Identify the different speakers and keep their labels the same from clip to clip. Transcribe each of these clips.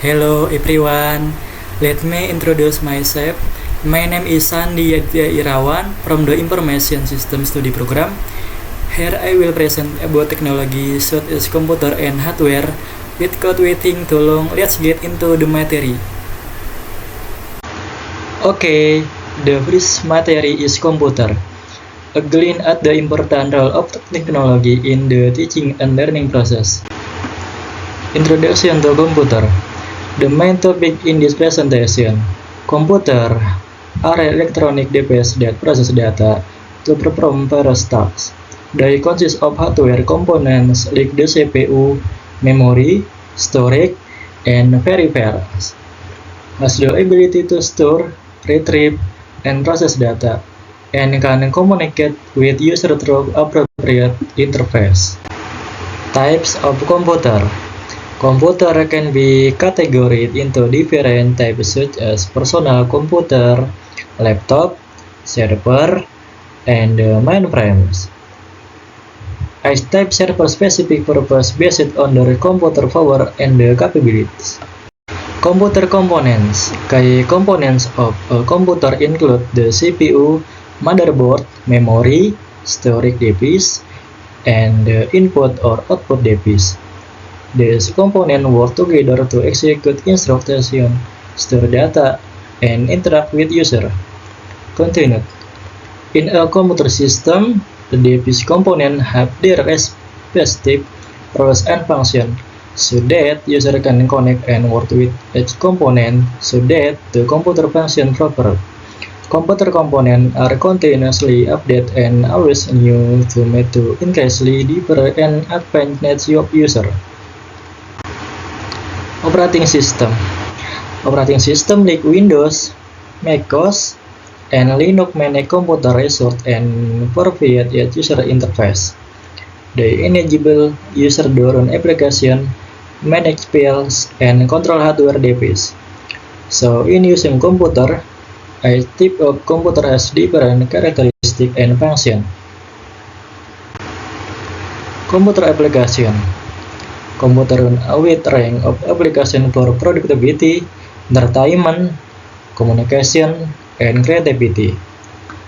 Speaker 1: Hello everyone, let me introduce myself. My name is Sandi Yadya Irawan from the Information System Study Program. Here I will present about technology such as computer and hardware. Without waiting too long, let's get into the material. Okay, the first material is computer. A glance at the important role of technology in the teaching and learning process. Introduction to computer. The main topic in this presentation: computer are electronic devices that process data to perform various tasks. They consist of hardware components like the CPU, memory, storage, and peripherals. Has the ability to store, retrieve, and process data, and can communicate with user through appropriate interface. Types of computer. Computer can be categorized into different types such as personal computer, laptop, server, and mainframes. Each type serves a specific purpose based on their computer power and capabilities. Computer components. Key components of a computer include the CPU, motherboard, memory, storage device, and the input or output device. These components work together to execute instructions, store data, and interact with user. Continued. In a computer system, the device components have their respective roles and functions, so that user can connect and work with each component so that the computer functions properly. Computer components are continuously updated and always new to meet to increasingly different and advanced needs of user. Operating system. Operating system like Windows, macOS, and Linux manage computer resources and provide a user interface. They enable user to run applications, manage files, and control hardware devices. So, in using computer, a type of computer has different characteristics and functions. Computer application. Computer run a wide range of applications for productivity, entertainment, communication, and creativity.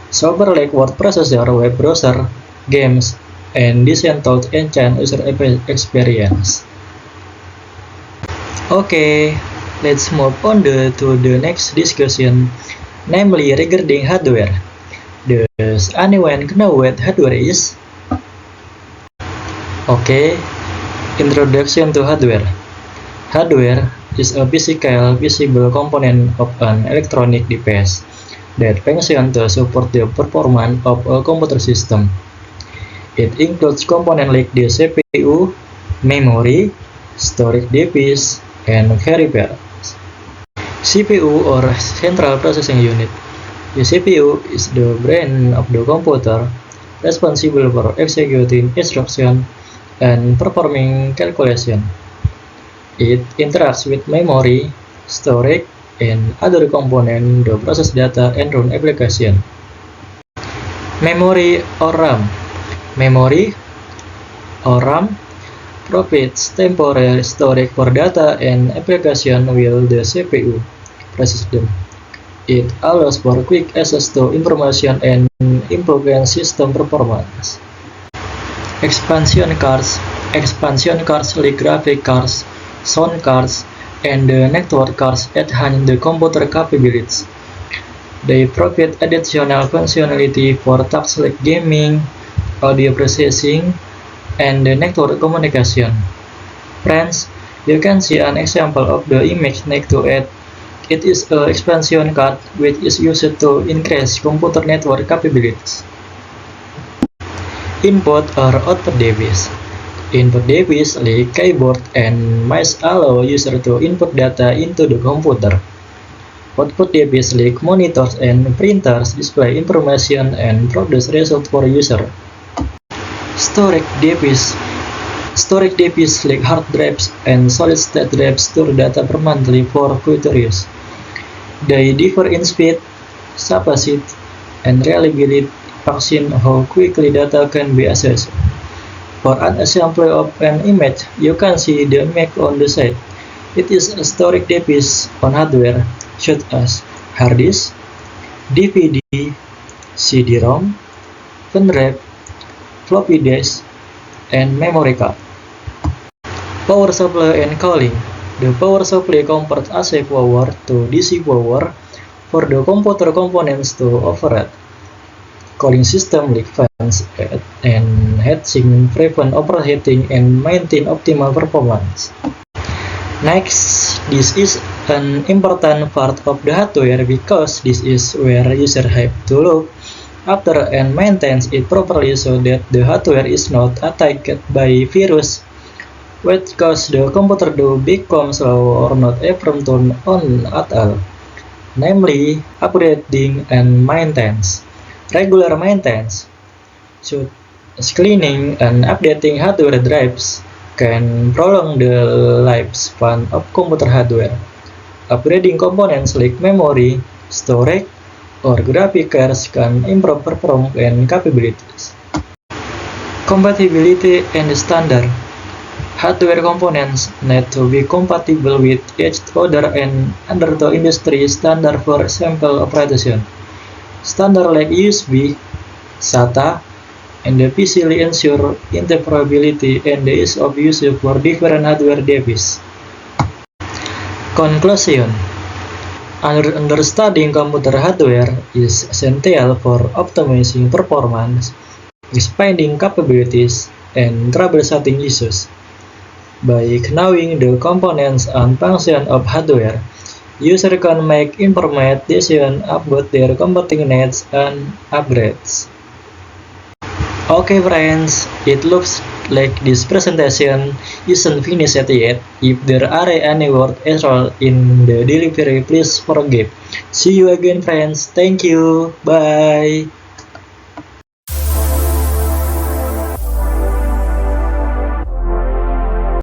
Speaker 1: Software like word processor, web browser, games, and design tools enhance user experience. Okay, let's move on to the next discussion, namely regarding hardware. Does anyone know what hardware is? Okay. Introduction to hardware. Hardware is a physical, visible component of an electronic device that functions to support the performance of a computer system. It includes components like the CPU, memory, storage device, and peripherals. CPU or Central Processing Unit. The CPU is the brain of the computer, responsible for executing instructions and performing calculation. It interacts with memory, storage, and other components to process data and run application. Memory or RAM. Memory or RAM provides temporary storage for data and application while the CPU processes them. It allows for quick access to information and improves system performance. Expansion cards like graphic cards, sound cards, and network cards enhance the computer capabilities. They provide additional functionality for tasks like gaming, audio processing, and network communication. Friends, you can see an example of the image next to it. It is an expansion card which is used to increase computer network capabilities. Input or output device. Input device like keyboard and mouse allow user to input data into the computer. Output device like monitors and printers display information and produce results for user. Storage device. Storage device like hard drives and solid-state drives store data permanently for future use. They differ in speed, capacity, and reliability function how quickly data can be accessed. For an example of an image, you can see the image on the side. It is a storage device on hardware such as hard disk, DVD, CD-ROM, pen drive, floppy disk, and memory card. Power supply and cooling. The power supply converts AC power to DC power for the computer components to operate. Cooling system like fans and heatsink prevent overheating and maintain optimal performance. Next, this is an important part of the hardware because this is where users have to look after and maintain it properly so that the hardware is not attacked by virus, which cause the computer to become slow or not able to turn on at all, namely upgrading and maintenance. Regular maintenance, such as cleaning and updating hardware drives, can prolong the lifespan of computer hardware. Upgrading components like memory, storage, or graphic cards can improve performance and capabilities. Compatibility and standard. Hardware components need to be compatible with each other and under the industry standard for sample operation. Standard like USB, SATA, and the PCI ensure interoperability and the ease of use for different hardware devices. Conclusion. Understanding computer hardware is essential for optimizing performance, expanding capabilities, and troubleshooting issues. By knowing the components and functions of hardware, users can make informed decisions about their computing needs and upgrades. Okay friends, it looks like this presentation isn't finished yet. If there are any word error in the delivery, please forgive. See you again friends. Thank you. Bye.